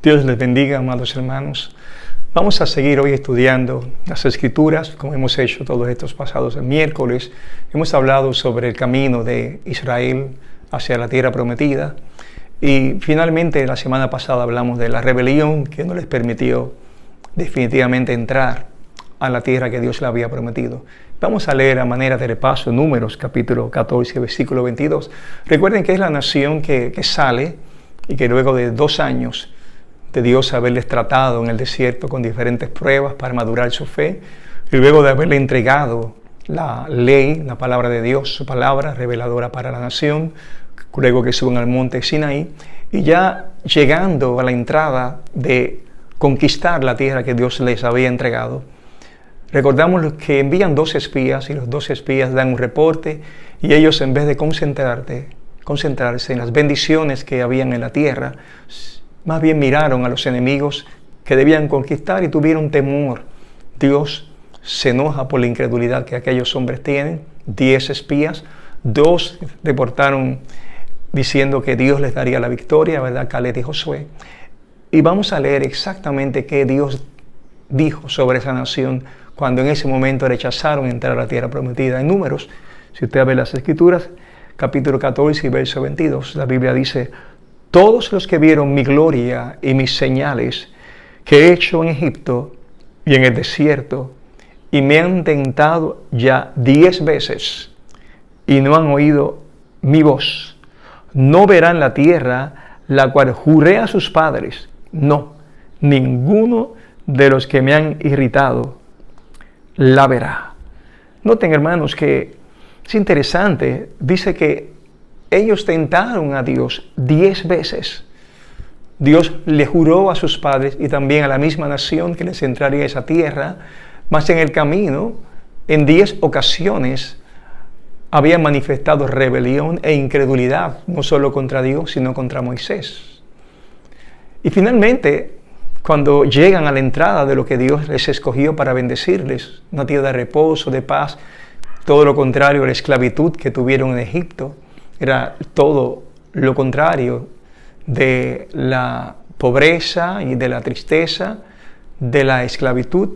Dios les bendiga, amados hermanos. Vamos a seguir hoy estudiando las Escrituras, como hemos hecho todos estos pasados miércoles. Hemos hablado sobre el camino de Israel hacia la tierra prometida. Y finalmente, la semana pasada hablamos de la rebelión que no les permitió definitivamente entrar a la tierra que Dios le había prometido. Vamos a leer a manera de repaso Números, capítulo 14, versículo 22. Recuerden que es la nación que sale y que luego de 2 años de Dios haberles tratado en el desierto con diferentes pruebas para madurar su fe, y luego de haberle entregado la ley, la palabra de Dios, su palabra reveladora para la nación, luego que suben al monte Sinaí, y ya llegando a la entrada de conquistar la tierra que Dios les había entregado, recordamos que envían 2 espías y los 2 espías dan un reporte, y ellos, en vez de concentrarse en las bendiciones que habían en la tierra, más bien miraron a los enemigos que debían conquistar y tuvieron temor. Dios se enoja por la incredulidad que aquellos hombres tienen. 10 espías, 2 reportaron diciendo que Dios les daría la victoria, ¿verdad? Caleb y Josué. Y vamos a leer exactamente qué Dios dijo sobre esa nación cuando en ese momento rechazaron entrar a la tierra prometida. En Números, si usted ve las Escrituras, capítulo 14 y verso 22, la Biblia dice: todos los que vieron mi gloria y mis señales que he hecho en Egipto y en el desierto, y me han tentado ya 10 veces, y no han oído mi voz, no verán la tierra, la cual juré a sus padres. No, ninguno de los que me han irritado la verá. Noten, hermanos, que es interesante. Dice que ellos tentaron a Dios 10 veces. Dios le juró a sus padres y también a la misma nación que les entraría a esa tierra, mas en el camino, en 10 ocasiones, habían manifestado rebelión e incredulidad, no solo contra Dios, sino contra Moisés. Y finalmente, cuando llegan a la entrada de lo que Dios les escogió para bendecirles, una tierra de reposo, de paz, todo lo contrario a la esclavitud que tuvieron en Egipto, era todo lo contrario de la pobreza y de la tristeza, de la esclavitud,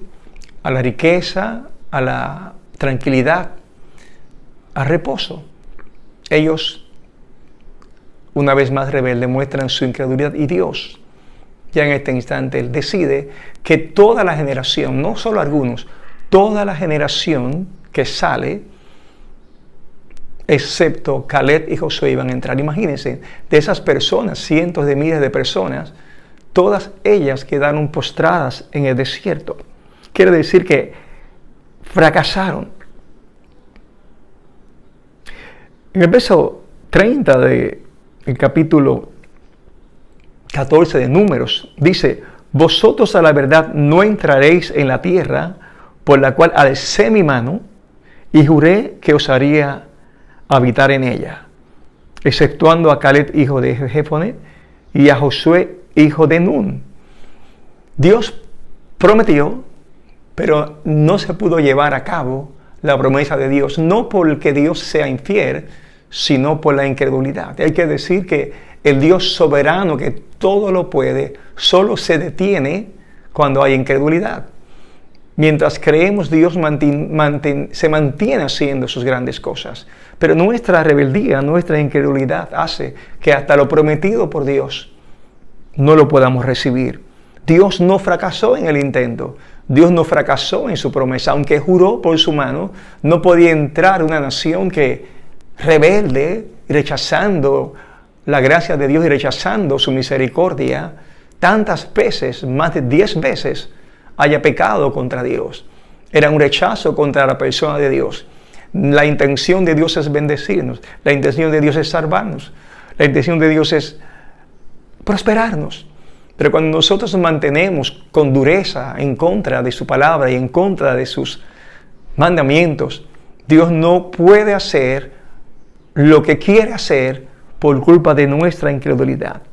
a la riqueza, a la tranquilidad, al reposo. Ellos, una vez más rebeldes, muestran su incredulidad, y Dios, ya en este instante, Él decide que toda la generación, no solo algunos, toda la generación que sale, excepto Caleb y Josué, iban a entrar. Imagínense, de esas personas, cientos de miles de personas, todas ellas quedaron postradas en el desierto. Quiere decir que fracasaron. En el verso 30 del capítulo 14 de Números, dice: vosotros a la verdad no entraréis en la tierra por la cual alcé mi mano y juré que os haría habitar en ella, exceptuando a Caleb, hijo de Jefone, y a Josué, hijo de Nun. Dios prometió, pero no se pudo llevar a cabo la promesa de Dios, no porque Dios sea infiel, sino por la incredulidad. Hay que decir que el Dios soberano, que todo lo puede, solo se detiene cuando hay incredulidad. Mientras creemos, Dios se mantiene haciendo sus grandes cosas. Pero nuestra rebeldía, nuestra incredulidad hace que hasta lo prometido por Dios no lo podamos recibir. Dios no fracasó en el intento. Dios no fracasó en su promesa. Aunque juró por su mano, no podía entrar una nación que, rebelde, rechazando la gracia de Dios y rechazando su misericordia, tantas veces, más de 10 veces, haya pecado contra Dios. Era un rechazo contra la persona de Dios. La intención de Dios es bendecirnos. La intención de Dios es salvarnos. La intención de Dios es prosperarnos. Pero cuando nosotros nos mantenemos con dureza en contra de su palabra y en contra de sus mandamientos, Dios no puede hacer lo que quiere hacer por culpa de nuestra incredulidad.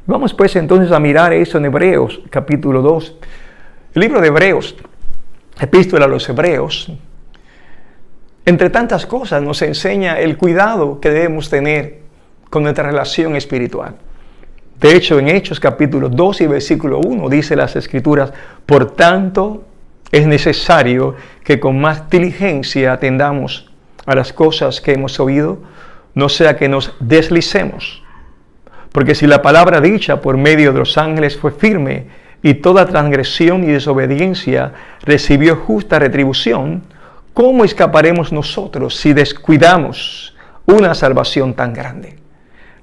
Vamos pues entonces a mirar eso en Hebreos, capítulo 2. El libro de Hebreos, epístola a los Hebreos, entre tantas cosas nos enseña el cuidado que debemos tener con nuestra relación espiritual. De hecho, en Hechos capítulo 2 y versículo 1 dice las Escrituras: por tanto, es necesario que con más diligencia atendamos a las cosas que hemos oído, no sea que nos deslicemos. Porque si la palabra dicha por medio de los ángeles fue firme, y toda transgresión y desobediencia recibió justa retribución, ¿cómo escaparemos nosotros si descuidamos una salvación tan grande?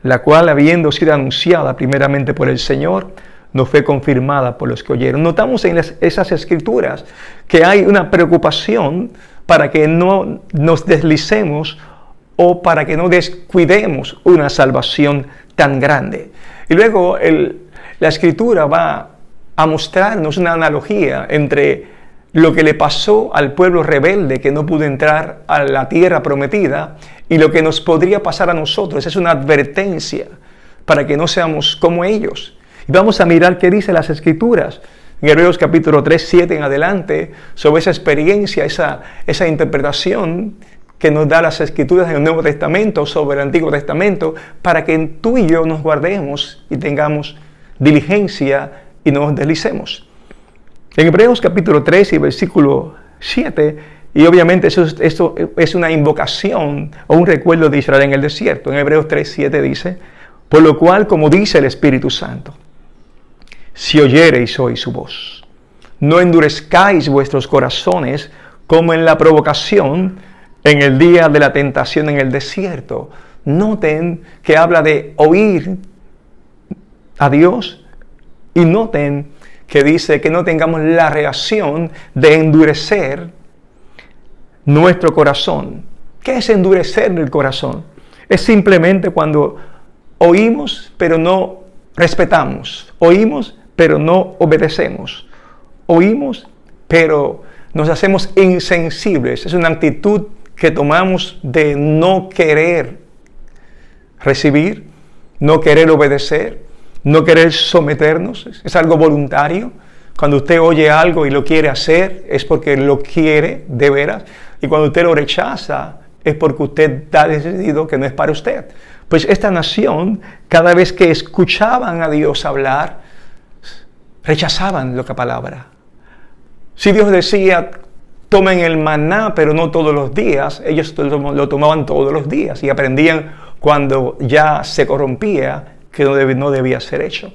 La cual, habiendo sido anunciada primeramente por el Señor, no fue confirmada por los que oyeron. Notamos en esas escrituras que hay una preocupación para que no nos deslicemos o para que no descuidemos una salvación tan grande. Y luego la escritura va a mostrarnos una analogía entre lo que le pasó al pueblo rebelde que no pudo entrar a la tierra prometida y lo que nos podría pasar a nosotros. Es una advertencia para que no seamos como ellos. Y vamos a mirar qué dice las Escrituras en Hebreos capítulo 3, 7 en adelante, sobre esa experiencia, esa interpretación que nos da las Escrituras en el Nuevo Testamento sobre el Antiguo Testamento, para que tú y yo nos guardemos y tengamos diligencia y no nos deslicemos. En Hebreos capítulo 3 y versículo 7, y obviamente esto es una invocación o un recuerdo de Israel en el desierto. En Hebreos 3, 7 dice: por lo cual, como dice el Espíritu Santo, si oyereis hoy su voz, no endurezcáis vuestros corazones como en la provocación en el día de la tentación en el desierto. Noten que habla de oír a Dios, y noten que dice que no tengamos la reacción de endurecer nuestro corazón. ¿Qué es endurecer el corazón? Es simplemente cuando oímos pero no respetamos, oímos pero no obedecemos, oímos pero nos hacemos insensibles. Es una actitud que tomamos de no querer recibir, no querer obedecer, no querer someternos. Es algo voluntario. Cuando usted oye algo y lo quiere hacer, es porque lo quiere de veras. Y cuando usted lo rechaza, es porque usted ha decidido que no es para usted. Pues esta nación, cada vez que escuchaban a Dios hablar, rechazaban la palabra. Si Dios decía: tomen el maná, pero no todos los días, ellos lo tomaban todos los días y aprendían cuando ya se corrompía que no debía ser hecho.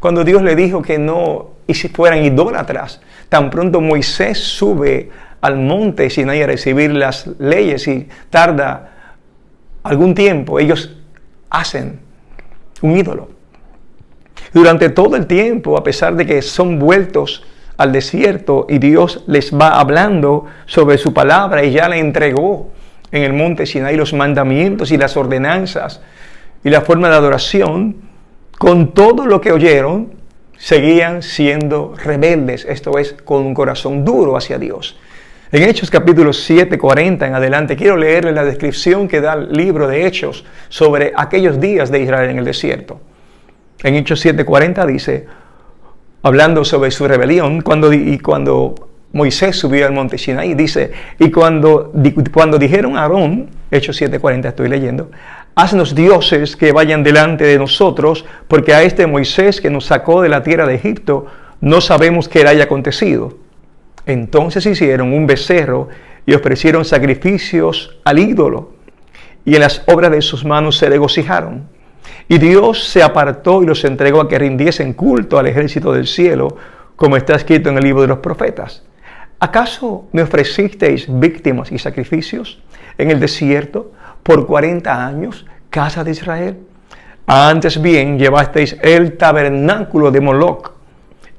Cuando Dios le dijo que no fueran idólatras, tan pronto Moisés sube al monte Sinaí a recibir las leyes y tarda algún tiempo, ellos hacen un ídolo. Durante todo el tiempo, a pesar de que son vueltos al desierto y Dios les va hablando sobre su palabra y ya le entregó en el monte Sinaí los mandamientos y las ordenanzas y la forma de adoración, con todo lo que oyeron, seguían siendo rebeldes, esto es, con un corazón duro hacia Dios. En Hechos capítulo 7, 40 en adelante, quiero leerles la descripción que da el libro de Hechos sobre aquellos días de Israel en el desierto. En Hechos 7, 40 dice, hablando sobre su rebelión, cuando Moisés subió al monte Sinaí, dice: y cuando dijeron a Aarón, Hechos 7, 40 estoy leyendo: haznos dioses que vayan delante de nosotros, porque a este Moisés que nos sacó de la tierra de Egipto, no sabemos qué le haya acontecido. Entonces hicieron un becerro y ofrecieron sacrificios al ídolo, y en las obras de sus manos se regocijaron. Y Dios se apartó y los entregó a que rindiesen culto al ejército del cielo, como está escrito en el libro de los profetas. ¿Acaso me ofrecisteis víctimas y sacrificios en el desierto por 40 años, casa de Israel? Antes bien llevasteis el tabernáculo de Moloc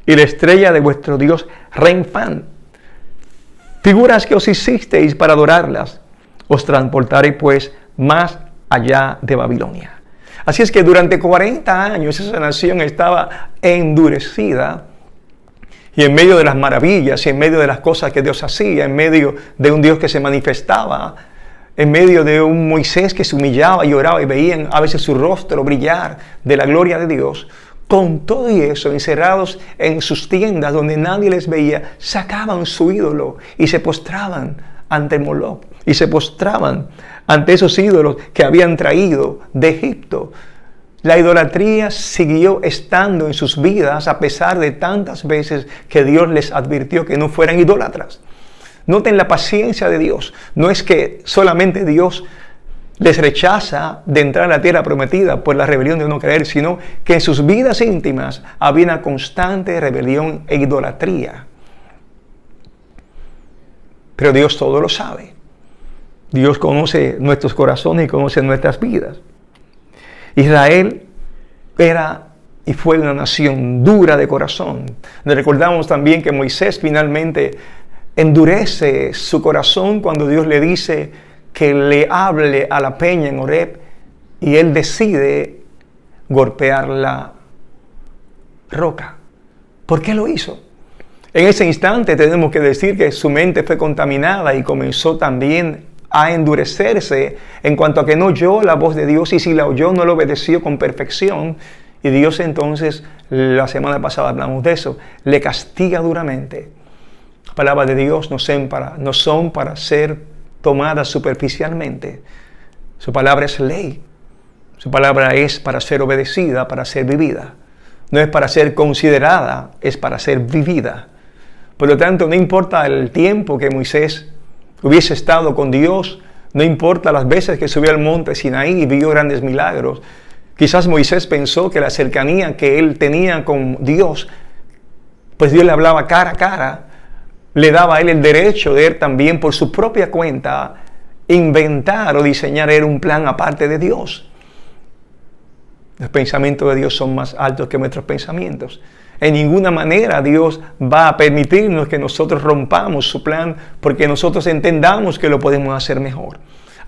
y la estrella de vuestro dios Renfán, figuras que os hicisteis para adorarlas. Os transportaréis pues más allá de Babilonia. Así es que durante 40 años esa nación estaba endurecida, y en medio de las maravillas y en medio de las cosas que Dios hacía, en medio de un Dios que se manifestaba, en medio de un Moisés que se humillaba y oraba y veían a veces su rostro brillar de la gloria de Dios, con todo y eso, encerrados en sus tiendas donde nadie les veía, sacaban su ídolo y se postraban ante Moloc y se postraban ante esos ídolos que habían traído de Egipto. La idolatría siguió estando en sus vidas a pesar de tantas veces que Dios les advirtió que no fueran idólatras. Noten la paciencia de Dios. No es que solamente Dios les rechaza de entrar a la tierra prometida por la rebelión de no creer, sino que en sus vidas íntimas había una constante rebelión e idolatría. Pero Dios todo lo sabe. Dios conoce nuestros corazones y conoce nuestras vidas. Israel era y fue una nación dura de corazón. Recordamos también que Moisés finalmente endurece su corazón cuando Dios le dice que le hable a la peña en Horeb y él decide golpear la roca. ¿Por qué lo hizo? En ese instante tenemos que decir que su mente fue contaminada y comenzó también a endurecerse en cuanto a que no oyó la voz de Dios, y si la oyó no la obedeció con perfección. Y Dios entonces, la semana pasada hablamos de eso, le castiga duramente. Las palabras de Dios no son para ser tomadas superficialmente. Su palabra es ley. Su palabra es para ser obedecida, para ser vivida. No es para ser considerada, es para ser vivida. Por lo tanto, no importa el tiempo que Moisés hubiese estado con Dios, no importa las veces que subió al monte Sinaí y vio grandes milagros. Quizás Moisés pensó que la cercanía que él tenía con Dios, pues Dios le hablaba cara a cara, le daba a él el derecho de él también por su propia cuenta inventar o diseñar él un plan aparte de Dios. Los pensamientos de Dios son más altos que nuestros pensamientos. En ninguna manera Dios va a permitirnos que nosotros rompamos su plan porque nosotros entendamos que lo podemos hacer mejor.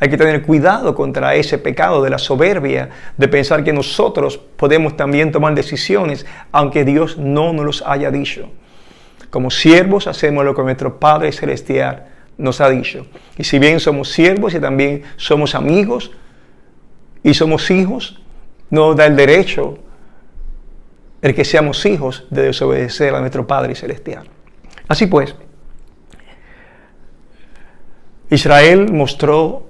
Hay que tener cuidado contra ese pecado de la soberbia, de pensar que nosotros podemos también tomar decisiones aunque Dios no nos los haya dicho. Como siervos hacemos lo que nuestro Padre Celestial nos ha dicho. Y si bien somos siervos y también somos amigos y somos hijos, nos da el derecho el que seamos hijos de desobedecer a nuestro Padre Celestial. Así pues, Israel mostró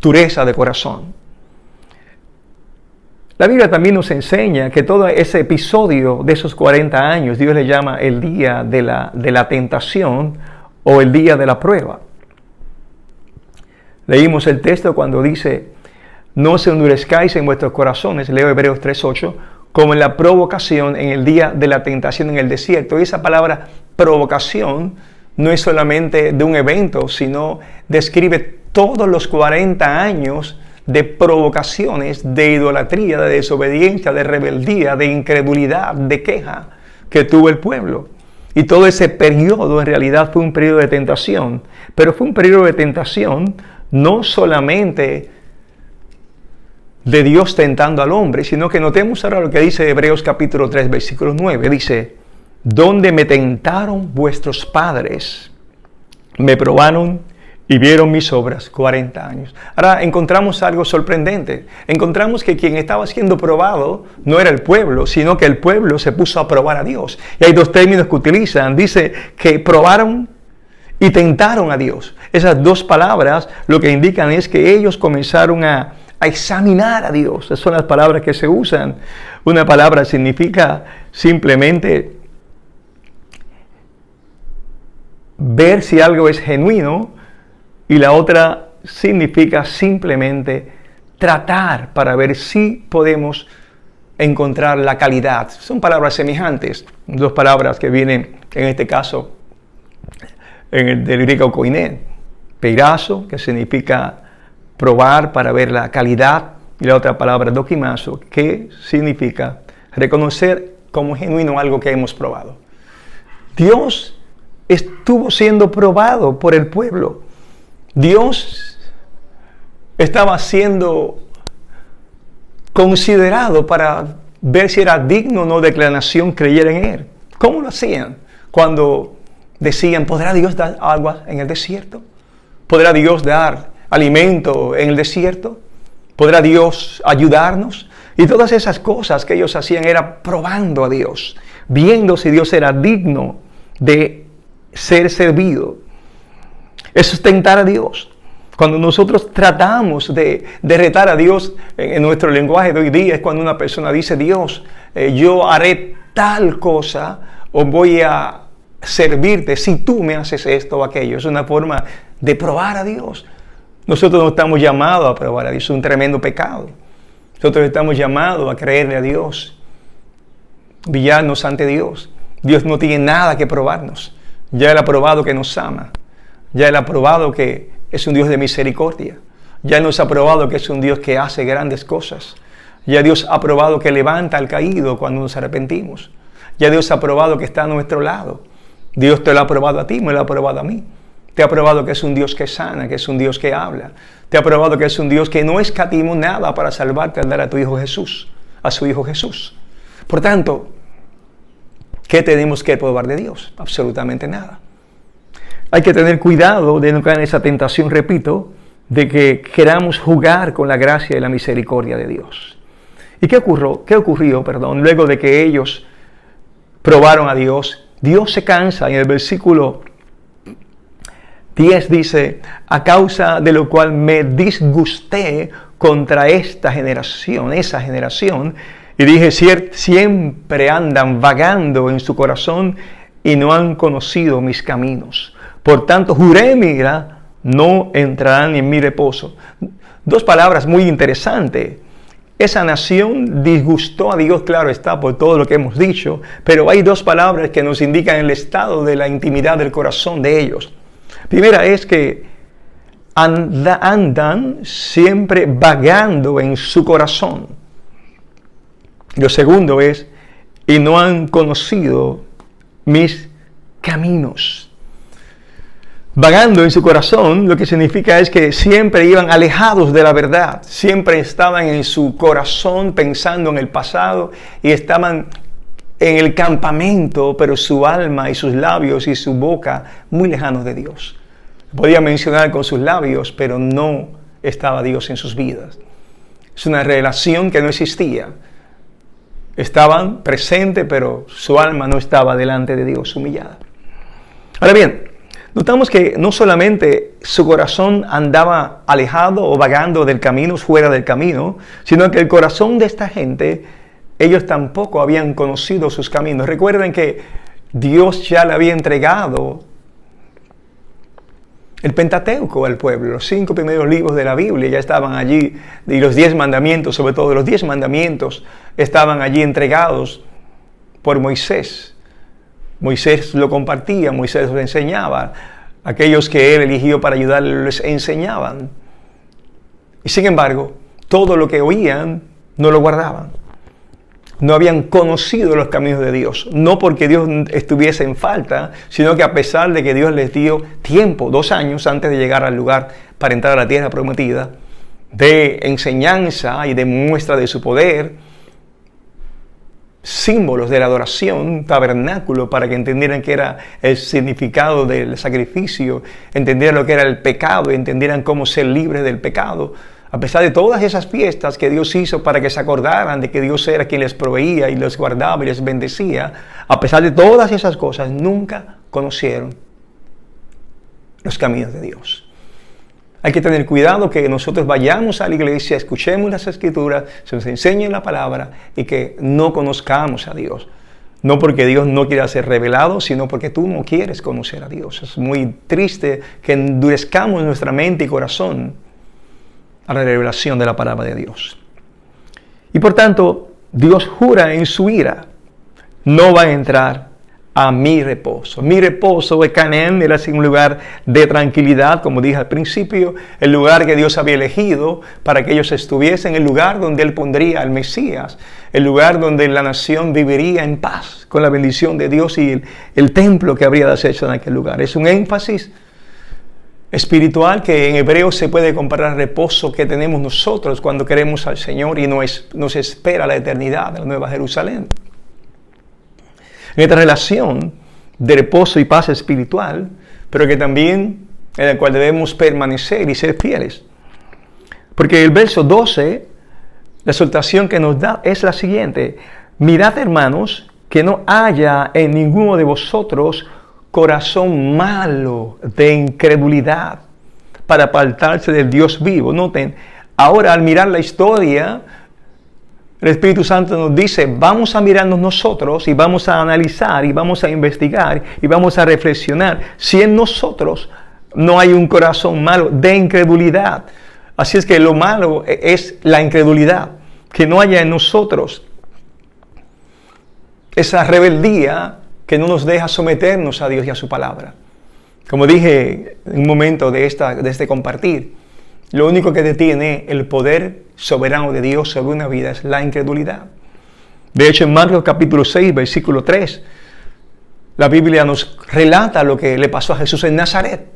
dureza de corazón. La Biblia también nos enseña que todo ese episodio de esos 40 años, Dios le llama el día de la tentación o el día de la prueba. Leímos el texto cuando dice, no se endurezcáis en vuestros corazones, leo Hebreos 3:8, como en la provocación en el día de la tentación en el desierto. Y esa palabra provocación no es solamente de un evento, sino describe todos los 40 años de provocaciones, de idolatría, de desobediencia, de rebeldía, de incredulidad, de queja que tuvo el pueblo. Y todo ese periodo en realidad fue un periodo de tentación, pero fue un periodo de tentación no solamente de Dios tentando al hombre, sino que notemos ahora lo que dice Hebreos capítulo 3, versículo 9. Dice, donde me tentaron vuestros padres, me probaron y vieron mis obras 40 años. Ahora encontramos algo sorprendente. Encontramos que quien estaba siendo probado no era el pueblo, sino que el pueblo se puso a probar a Dios. Y hay dos términos que utilizan. Dice que probaron y tentaron a Dios. Esas dos palabras lo que indican es que ellos comenzaron a examinar a Dios. Esas son las palabras que se usan. Una palabra significa simplemente ver si algo es genuino y la otra significa simplemente tratar para ver si podemos encontrar la calidad. Son palabras semejantes, dos palabras que vienen en este caso en el del griego koiné, peirazo, que significa probar para ver la calidad, y la otra palabra dokimazo, que significa reconocer como genuino algo que hemos probado. Dios estuvo siendo probado por el pueblo. Dios estaba siendo considerado para ver si era digno o no de que la nación creyera en Él. ¿Cómo lo hacían? Cuando decían, ¿podrá Dios dar agua en el desierto? ¿Podrá Dios dar alimento en el desierto? ¿Podrá Dios ayudarnos? Y todas esas cosas que ellos hacían era probando a Dios, viendo si Dios era digno de ser servido. Eso es tentar a Dios. Cuando nosotros tratamos de retar a Dios en nuestro lenguaje de hoy día, es cuando una persona dice, Dios, yo haré tal cosa o voy a servirte si tú me haces esto o aquello. Es una forma de probar a Dios. Nosotros no estamos llamados a probar a Dios, es un tremendo pecado. Nosotros estamos llamados a creerle a Dios, villarnos ante Dios. Dios no tiene nada que probarnos. Ya Él ha probado que nos ama. Ya Él ha probado que es un Dios de misericordia. Ya Él nos ha probado que es un Dios que hace grandes cosas. Ya Dios ha probado que levanta al caído cuando nos arrepentimos. Ya Dios ha probado que está a nuestro lado. Dios te lo ha probado a ti, me lo ha probado a mí. Te ha probado que es un Dios que sana, que es un Dios que habla. Te ha probado que es un Dios que no escatimó nada para salvarte al dar a tu Hijo Jesús, a su Hijo Jesús. Por tanto, ¿qué tenemos que probar de Dios? Absolutamente nada. Hay que tener cuidado de no caer en esa tentación, repito, de que queramos jugar con la gracia y la misericordia de Dios. ¿Y qué ocurrió, luego de que ellos probaron a Dios? Dios se cansa. En el versículo 10 dice, a causa de lo cual me disgusté contra esa generación, y dije, siempre andan vagando en su corazón y no han conocido mis caminos. Por tanto, juré en mi ira, no entrarán en mi reposo. Dos palabras muy interesantes. Esa nación disgustó a Dios, claro está, por todo lo que hemos dicho, pero hay dos palabras que nos indican el estado de la intimidad del corazón de ellos. Primera es que andan siempre vagando en su corazón. Lo segundo es, y no han conocido mis caminos. Vagando en su corazón, lo que significa es que siempre iban alejados de la verdad, siempre estaban en su corazón pensando en el pasado y estaban en el campamento, pero su alma y sus labios y su boca muy lejanos de Dios. Podía mencionar con sus labios, pero no estaba Dios en sus vidas. Es una relación que no existía. Estaban presentes, pero su alma no estaba delante de Dios, humillada. Ahora bien, notamos que no solamente su corazón andaba alejado o vagando del camino, fuera del camino, sino que el corazón de esta gente, ellos tampoco habían conocido sus caminos. Recuerden que Dios ya le había entregado el Pentateuco al pueblo. Los 5 primeros libros de la Biblia ya estaban allí, y los 10 mandamientos, sobre todo los 10 mandamientos, estaban allí entregados por Moisés. Moisés lo compartía, Moisés lo enseñaba. Aquellos que él eligió para ayudarle les enseñaban. Y sin embargo, todo lo que oían no lo guardaban. No habían conocido los caminos de Dios. No porque Dios estuviese en falta, sino que a pesar de que Dios les dio tiempo, 2 años antes de llegar al lugar para entrar a la tierra prometida, de enseñanza y de muestra de su poder, símbolos de la adoración, tabernáculo, para que entendieran qué era el significado del sacrificio, entendieran lo que era el pecado, entendieran cómo ser libres del pecado. A pesar de todas esas fiestas que Dios hizo para que se acordaran de que Dios era quien les proveía y les guardaba y les bendecía, a pesar de todas esas cosas, nunca conocieron los caminos de Dios. Hay que tener cuidado que nosotros vayamos a la iglesia, escuchemos las Escrituras, se nos enseñe la palabra y que no conozcamos a Dios. No porque Dios no quiera ser revelado, sino porque tú no quieres conocer a Dios. Es muy triste que endurezcamos nuestra mente y corazón a la revelación de la palabra de Dios. Y por tanto, Dios jura en su ira, no va a entrar a mi reposo. Mi reposo de Canaán era un lugar de tranquilidad, como dije al principio, el lugar que Dios había elegido para que ellos estuviesen, el lugar donde Él pondría al Mesías, el lugar donde la nación viviría en paz, con la bendición de Dios y el templo que habría de hacerse en aquel lugar. Es un énfasis espiritual que en hebreo se puede comparar al reposo que tenemos nosotros cuando queremos al Señor y nos espera la eternidad de la Nueva Jerusalén. En esta relación de reposo y paz espiritual, pero que también en la cual debemos permanecer y ser fieles. Porque el verso 12, la exhortación que nos da es la siguiente: mirad, hermanos, que no haya en ninguno de vosotros corazón malo de incredulidad para apartarse del Dios vivo. Noten, ahora al mirar la historia, el Espíritu Santo nos dice, vamos a mirarnos nosotros y vamos a analizar y vamos a investigar y vamos a reflexionar si en nosotros no hay un corazón malo de incredulidad. Así es que lo malo es la incredulidad, que no haya en nosotros esa rebeldía que no nos deja someternos a Dios y a su palabra. Como dije en un momento de este compartir, lo único que detiene el poder soberano de Dios sobre una vida es la incredulidad. De hecho, en Marcos capítulo 6, versículo 3, la Biblia nos relata lo que le pasó a Jesús en Nazaret.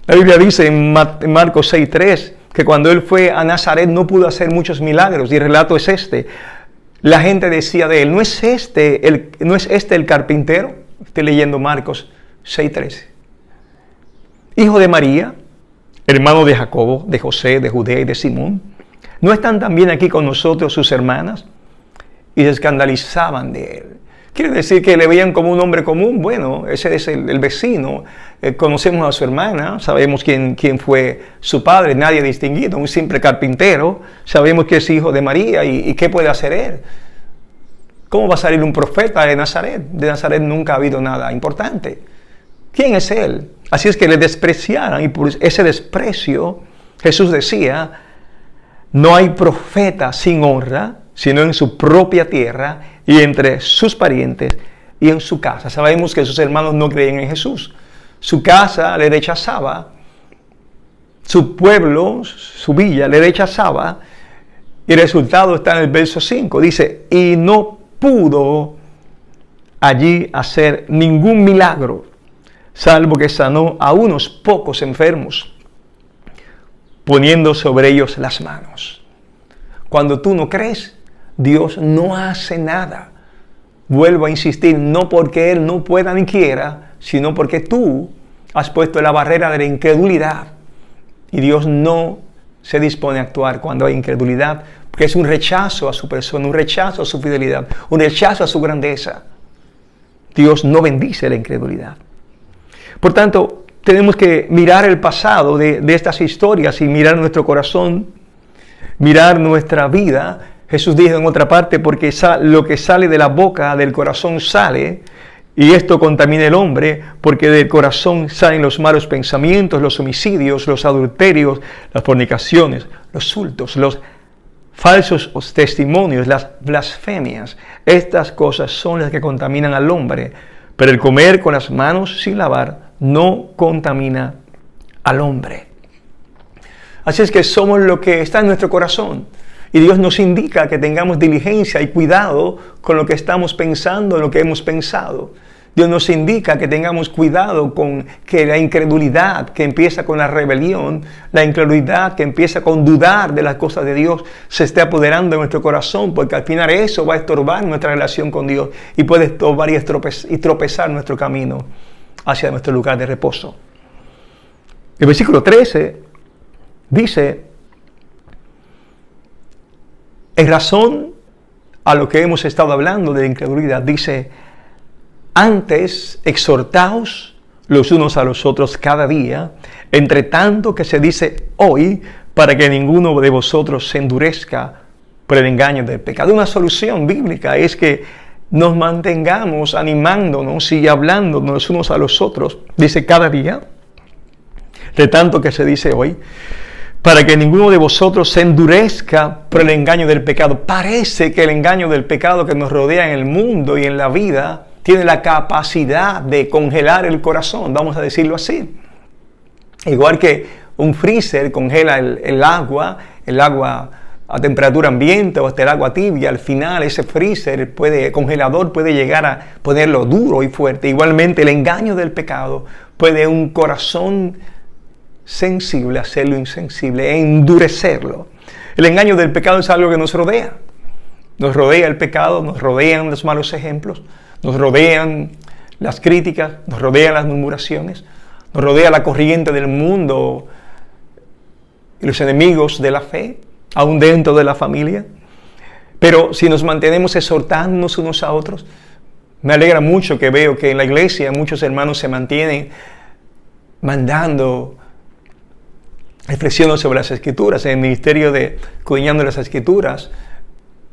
La Biblia dice en Marcos 6, 3, que cuando él fue a Nazaret no pudo hacer muchos milagros, y el relato es este. La gente decía de él, ¿no es este el carpintero? Estoy leyendo Marcos 6, 13. Hijo de María, hermano de Jacobo, de José, de Judea y de Simón. ¿No están también aquí con nosotros sus hermanas? Y se escandalizaban de él. Quiere decir que le veían como un hombre común. Bueno, ese es el vecino. Conocemos a su hermana, sabemos quién fue su padre, nadie distinguido, un simple carpintero. Sabemos que es hijo de María y qué puede hacer él. ¿Cómo va a salir un profeta de Nazaret? De Nazaret nunca ha habido nada importante. ¿Quién es él? Así es que le despreciaron, y por ese desprecio Jesús decía, no hay profeta sin honra, sino en su propia tierra y entre sus parientes y en su casa. Sabemos que sus hermanos no creían en Jesús. Su casa le rechazaba, su pueblo, su villa le rechazaba, y el resultado está en el verso 5. Dice, y no pudo allí hacer ningún milagro, salvo que sanó a unos pocos enfermos, poniendo sobre ellos las manos. Cuando tú no crees, Dios no hace nada. Vuelvo a insistir, no porque Él no pueda ni quiera, sino porque tú has puesto la barrera de la incredulidad. Y Dios no se dispone a actuar cuando hay incredulidad, porque es un rechazo a su persona, un rechazo a su fidelidad, un rechazo a su grandeza. Dios no bendice la incredulidad. Por tanto, tenemos que mirar el pasado de estas historias y mirar nuestro corazón, mirar nuestra vida. Jesús dijo en otra parte, porque lo que sale de la boca, del corazón sale, y esto contamina el hombre, porque del corazón salen los malos pensamientos, los homicidios, los adulterios, las fornicaciones, los hurtos, los falsos testimonios, las blasfemias. Estas cosas son las que contaminan al hombre, pero el comer con las manos sin lavar no contamina al hombre. Así es que somos lo que está en nuestro corazón. Y Dios nos indica que tengamos diligencia y cuidado con lo que estamos pensando, lo que hemos pensado. Dios nos indica que tengamos cuidado con que la incredulidad que empieza con la rebelión, la incredulidad que empieza con dudar de las cosas de Dios, se esté apoderando de nuestro corazón, porque al final eso va a estorbar nuestra relación con Dios y puede estorbar y tropezar nuestro camino hacia nuestro lugar de reposo. El versículo 13 dice, en razón a lo que hemos estado hablando de la incredulidad, dice, antes exhortaos los unos a los otros cada día, entre tanto que se dice hoy, para que ninguno de vosotros se endurezca por el engaño del pecado. Una solución bíblica es que nos mantengamos animándonos y hablándonos los unos a los otros, dice cada día, de tanto que se dice hoy, para que ninguno de vosotros se endurezca por el engaño del pecado. Parece que el engaño del pecado que nos rodea en el mundo y en la vida tiene la capacidad de congelar el corazón, vamos a decirlo así. Igual que un freezer congela el agua a temperatura ambiente o hasta el agua tibia, al final ese freezer congelador puede llegar a ponerlo duro y fuerte. Igualmente el engaño del pecado puede un corazón sensible hacerlo insensible e endurecerlo. El engaño del pecado es algo que nos rodea. Nos rodea el pecado, nos rodean los malos ejemplos, nos rodean las críticas, nos rodean las murmuraciones, nos rodea la corriente del mundo y los enemigos de la fe, aún dentro de la familia. Pero si nos mantenemos exhortándonos unos a otros, me alegra mucho que veo que en la iglesia muchos hermanos se mantienen mandando reflexiono sobre las Escrituras, en el ministerio de Escudriñando las Escrituras,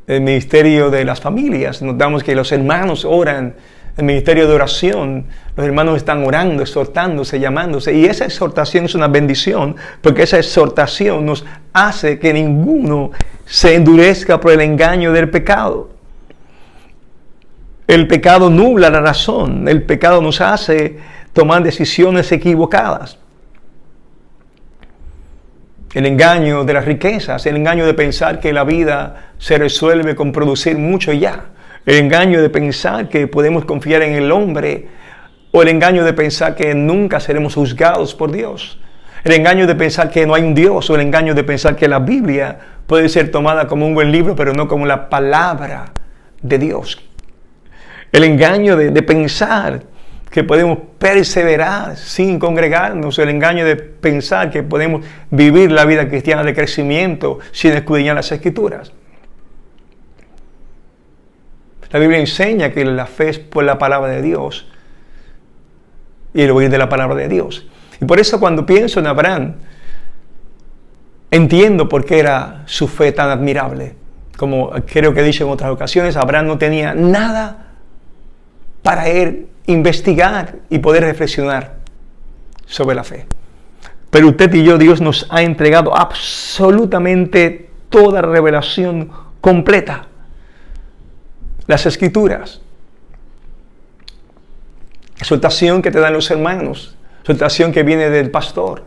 el ministerio de las familias, notamos que los hermanos oran, el ministerio de oración, los hermanos están orando, exhortándose, llamándose, y esa exhortación es una bendición, porque esa exhortación nos hace que ninguno se endurezca por el engaño del pecado. El pecado nubla la razón, el pecado nos hace tomar decisiones equivocadas. El engaño de las riquezas, el engaño de pensar que la vida se resuelve con producir mucho y ya. El engaño de pensar que podemos confiar en el hombre, o el engaño de pensar que nunca seremos juzgados por Dios. El engaño de pensar que no hay un Dios, o el engaño de pensar que la Biblia puede ser tomada como un buen libro, pero no como la palabra de Dios. El engaño de pensar que podemos perseverar sin congregarnos, el engaño de pensar que podemos vivir la vida cristiana de crecimiento sin escudriñar las Escrituras. La Biblia enseña que la fe es por la palabra de Dios y el oír de la palabra de Dios. Y por eso cuando pienso en Abraham, entiendo por qué era su fe tan admirable. Como creo que he dicho en otras ocasiones, Abraham no tenía nada para él investigar y poder reflexionar sobre la fe. Pero usted y yo, Dios nos ha entregado absolutamente toda revelación completa. Las Escrituras, exhortación que te dan los hermanos, exhortación que viene del pastor,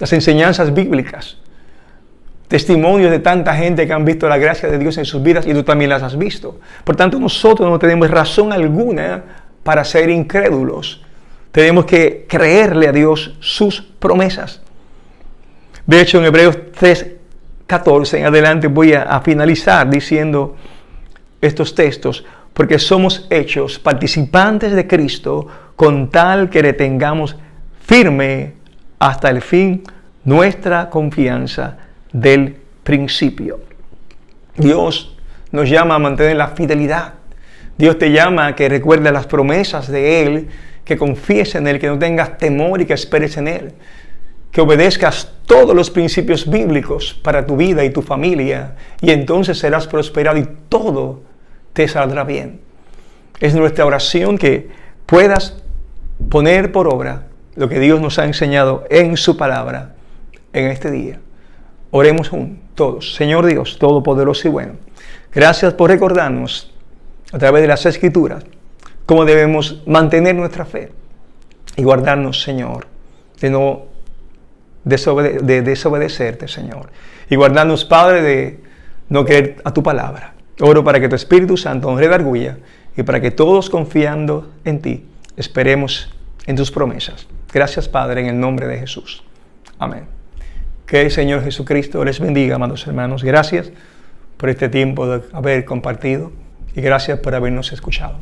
las enseñanzas bíblicas, testimonios de tanta gente que han visto la gracia de Dios en sus vidas y tú también las has visto. Por tanto, nosotros no tenemos razón alguna para ser incrédulos. Tenemos que creerle a Dios sus promesas. De hecho, en Hebreos 3:14 en adelante voy a finalizar diciendo estos textos, porque somos hechos participantes de Cristo con tal que retengamos firme hasta el fin nuestra confianza del principio. Dios nos llama a mantener la fidelidad. Dios te llama a que recuerdes las promesas de Él, que confíes en Él, que no tengas temor y que esperes en Él, que obedezcas todos los principios bíblicos para tu vida y tu familia, y entonces serás prosperado y todo te saldrá bien. Es nuestra oración que puedas poner por obra lo que Dios nos ha enseñado en su palabra en este día. Oremos todos. Señor Dios, todopoderoso y bueno, gracias por recordarnos a través de las Escrituras cómo debemos mantener nuestra fe y guardarnos, Señor, de no desobedecerte, Señor, y guardarnos, Padre, de no creer a tu palabra. Oro para que tu Espíritu Santo nos redarguya y para que todos, confiando en ti, esperemos en tus promesas. Gracias, Padre, en el nombre de Jesús. Amén. Que el Señor Jesucristo les bendiga, amados hermanos. Gracias por este tiempo de haber compartido y gracias por habernos escuchado.